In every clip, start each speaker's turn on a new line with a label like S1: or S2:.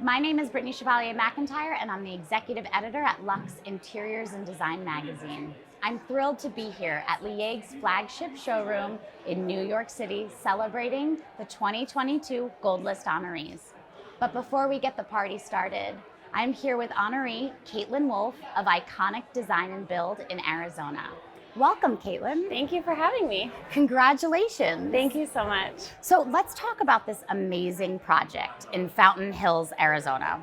S1: My name is Brittany Chevalier McIntyre, and I'm the executive editor at Luxe Interiors and Design magazine. I'm thrilled to be here at Lieg's flagship showroom in New York City, celebrating the 2022 Gold List honorees. But before we get the party started, I'm here with Honoree Kaitlyn Wolfe of Iconic Design and Build in Arizona. Welcome, Kaitlyn.
S2: Thank you for having me.
S1: Congratulations.
S2: Thank you so much.
S1: So let's talk about this amazing project in Fountain Hills, Arizona.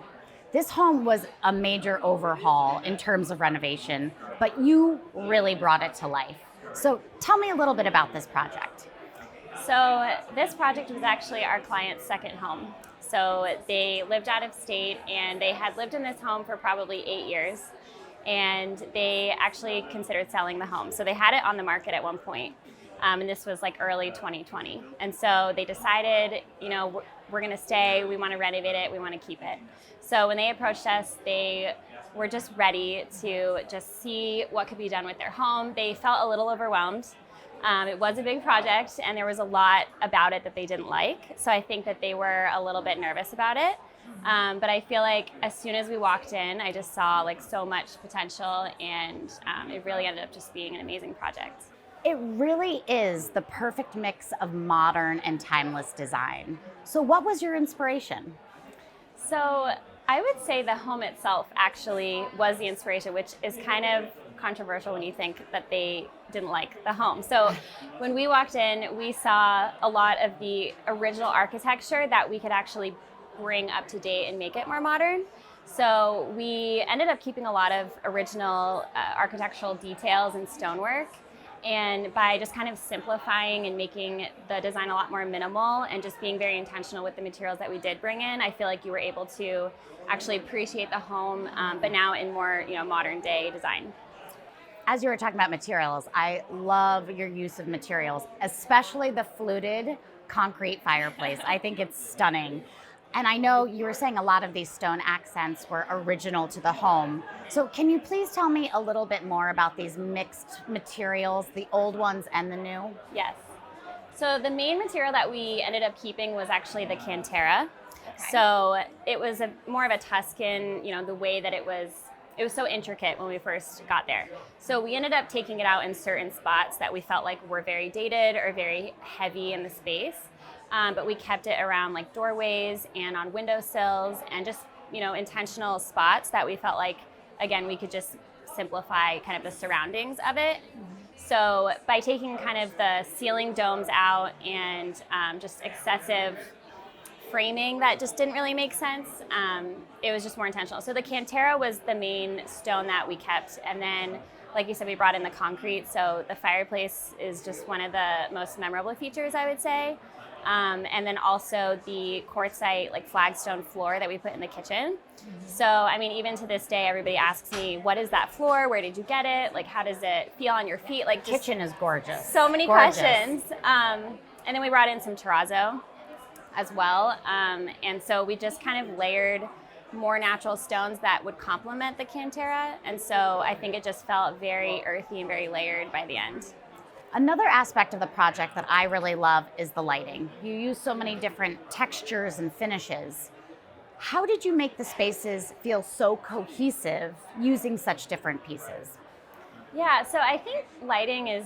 S1: This home was a major overhaul in terms of renovation, but you really brought it to life. So tell me a little bit about this project.
S2: So this project was actually our client's second home. So they lived out of state and they had lived in this home for probably 8 years. And they actually considered selling the home. So they had it on the market at one point, and this was like early 2020. And so they decided, we're gonna stay, we wanna renovate it, we wanna keep it. So when they approached us, they were just ready to just see what could be done with their home. They felt a little overwhelmed. It was a big project and there was a lot about it that they didn't like. So I think that they were a little bit nervous about it. But I feel like as soon as we walked in, I just saw like so much potential, and it really ended up just being an amazing project.
S1: It really is the perfect mix of modern and timeless design. So what was your inspiration?
S2: So I would say the home itself actually was the inspiration, which is kind of controversial when you think that they didn't like the home. So when we walked in, we saw a lot of the original architecture that we could actually bring up to date and make it more modern. So we ended up keeping a lot of original architectural details and stonework. And by just kind of simplifying and making the design a lot more minimal and just being very intentional with the materials that we did bring in, I feel like you were able to actually appreciate the home, but now in more modern day design.
S1: As you were talking about materials, I love your use of materials, especially the fluted concrete fireplace. I think it's stunning. And I know you were saying a lot of these stone accents were original to the home. So can you please tell me a little bit more about these mixed materials, the old ones and the new?
S2: Yes. So the main material that we ended up keeping was actually the Cantera. Okay. So it was more of a Tuscan, the way that it was so intricate when we first got there. So we ended up taking it out in certain spots that we felt like were very dated or very heavy in the space. But we kept it around like doorways and on windowsills and just, intentional spots that we felt like, again, we could just simplify kind of the surroundings of it. So by taking kind of the ceiling domes out and just excessive framing that just didn't really make sense, it was just more intentional. So the Cantera was the main stone that we kept. And then, like you said, we brought in the concrete. So the fireplace is just one of the most memorable features, I would say. And then also the quartzite like flagstone floor that we put in the kitchen. So, even to this day, everybody asks me, what is that floor? Where did you get it? Like, how does it feel on your feet? Like, just
S1: kitchen is gorgeous.
S2: So many questions. And then we brought in some terrazzo as well. And so we just kind of layered more natural stones that would complement the Cantera. And so I think it just felt very earthy and very layered by the end.
S1: Another aspect of the project that I really love is the lighting. You use so many different textures and finishes. How did you make the spaces feel so cohesive using such different pieces?
S2: Yeah, so I think lighting is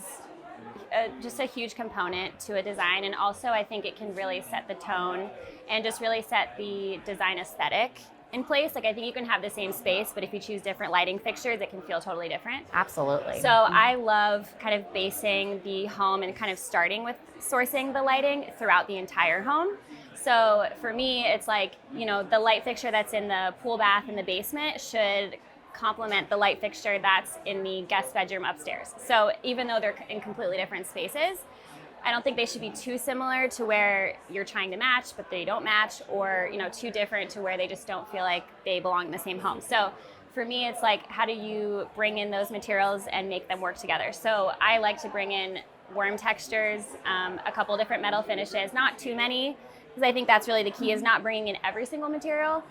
S2: just a huge component to a design, and also I think it can really set the tone and just really set the design aesthetic in place. Like, I think you can have the same space, but if you choose different lighting fixtures, it can feel totally different.
S1: Absolutely.
S2: So I love kind of basing the home and kind of starting with sourcing the lighting throughout the entire home. So for me, it's like, the light fixture that's in the pool bath in the basement should complement the light fixture that's in the guest bedroom upstairs. So even though they're in completely different spaces, I don't think they should be too similar to where you're trying to match, but they don't match, or too different to where they just don't feel like they belong in the same home. So for me, it's like, how do you bring in those materials and make them work together? So I like to bring in warm textures, a couple different metal finishes, not too many, because I think that's really the key, is not bringing in every single material.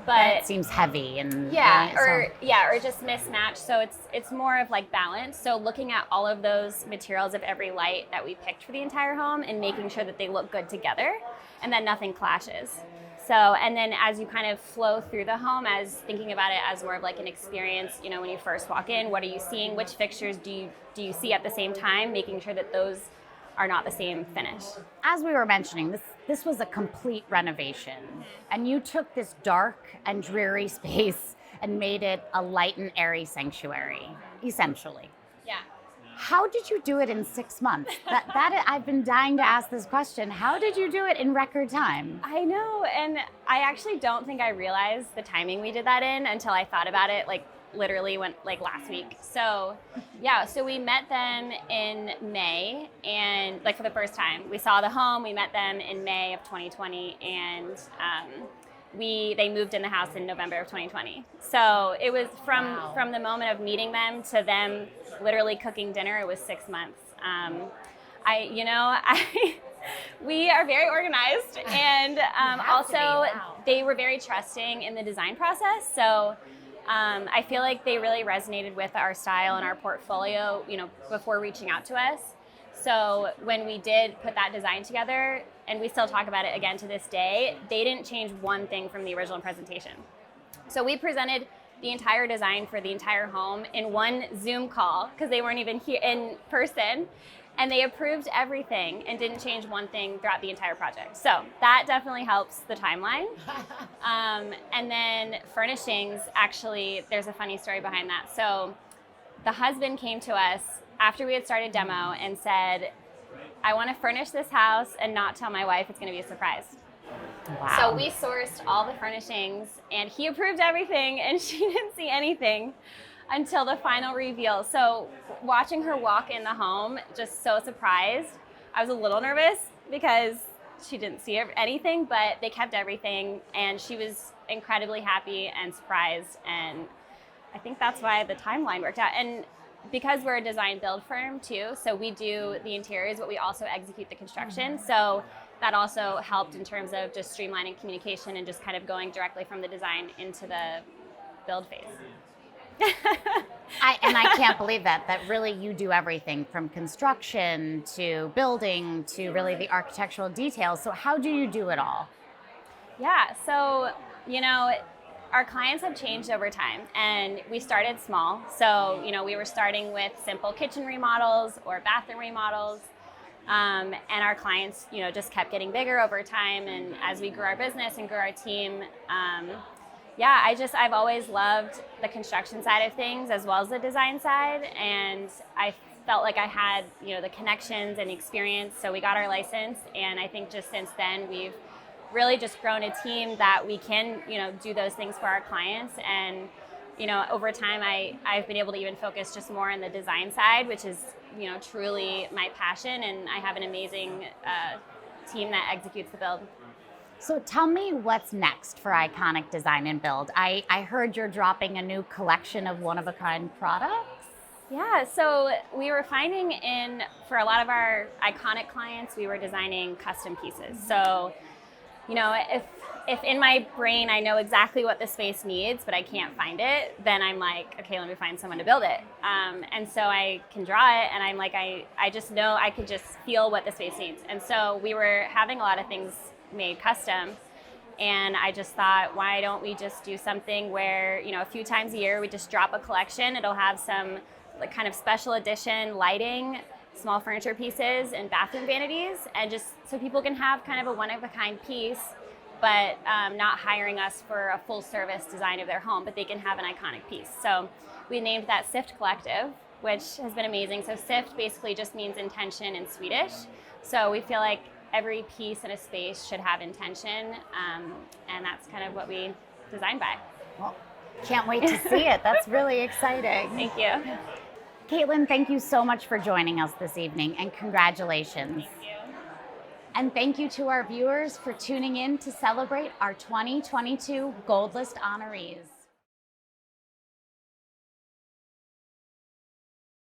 S2: But
S1: it seems heavy and
S2: or just mismatched. So it's more of like balance. So looking at all of those materials of every light that we picked for the entire home and making sure that they look good together and that nothing clashes. So, and then as you kind of flow through the home, as thinking about it as more of like an experience, when you first walk in, what are you seeing? Which fixtures do you see at the same time? Making sure that those are not the same finish.
S1: As we were mentioning, this was a complete renovation, and you took this dark and dreary space and made it a light and airy sanctuary, essentially.
S2: Yeah.
S1: How did you do it in 6 months? That I've been dying to ask this question. How did you do it in record time?
S2: I know, and I actually don't think I realized the timing we did that in until I thought about it, like literally last week. So yeah, so we met them in May, and like for the first time. We saw the home, we met them in May of 2020, and they moved in the house in November of 2020. So it was from the moment of meeting them to them literally cooking dinner, it was 6 months. We are very organized, and also they were very trusting in the design process. So I feel like they really resonated with our style and our portfolio, before reaching out to us. So when we did put that design together, and we still talk about it again to this day, they didn't change one thing from the original presentation. So we presented the entire design for the entire home in one Zoom call, because they weren't even here in person, and they approved everything and didn't change one thing throughout the entire project. So that definitely helps the timeline. And then furnishings, actually, there's a funny story behind that. So the husband came to us after we had started demo and said, I want to furnish this house and not tell my wife, it's going to be a surprise.
S1: Wow.
S2: So we sourced all the furnishings, and he approved everything, and she didn't see anything until the final reveal. So watching her walk in the home, just so surprised. I was a little nervous because she didn't see anything, but they kept everything, and she was incredibly happy and surprised. And I think that's why the timeline worked out. And because we're a design build firm too, so we do the interiors, but we also execute the construction. So that also helped in terms of just streamlining communication and just kind of going directly from the design into the build phase.
S1: I can't believe that really you do everything from construction to building to really the architectural details. So how do you do it all?
S2: Yeah, so, our clients have changed over time, and we started small. So, we were starting with simple kitchen remodels or bathroom remodels. And our clients, just kept getting bigger over time. And as we grew our business and grew our team, I've always loved the construction side of things as well as the design side. And I felt like I had, the connections and the experience. So we got our license. And I think just since then, we've really just grown a team that we can, do those things for our clients. And, over time, I've been able to even focus just more on the design side, which is, truly my passion. And I have an amazing team that executes the build.
S1: So tell me what's next for Iconic Design and Build. I heard you're dropping a new collection of one-of-a-kind products.
S2: Yeah, so we were finding for a lot of our iconic clients, we were designing custom pieces. So, if in my brain I know exactly what the space needs, but I can't find it, then I'm like, okay, let me find someone to build it. And so I can draw it, and I'm like, I just know I could just feel what the space needs. And so we were having a lot of things made custom, and I just thought, why don't we just do something where, a few times a year we just drop a collection. It'll have some kind of special edition lighting, small furniture pieces, and bathroom vanities, and just so people can have kind of a one-of-a-kind piece, but not hiring us for a full-service design of their home, but they can have an iconic piece. So we named that SIFT Collective, which has been amazing. So SIFT basically just means intention in Swedish. So we feel like every piece in a space should have intention, and that's kind of what we designed by.
S1: Well, can't wait to see it. That's really exciting.
S2: Thank you.
S1: Kaitlyn, thank you so much for joining us this evening, and congratulations.
S2: Thank you.
S1: And thank you to our viewers for tuning in to celebrate our 2022 Gold List honorees.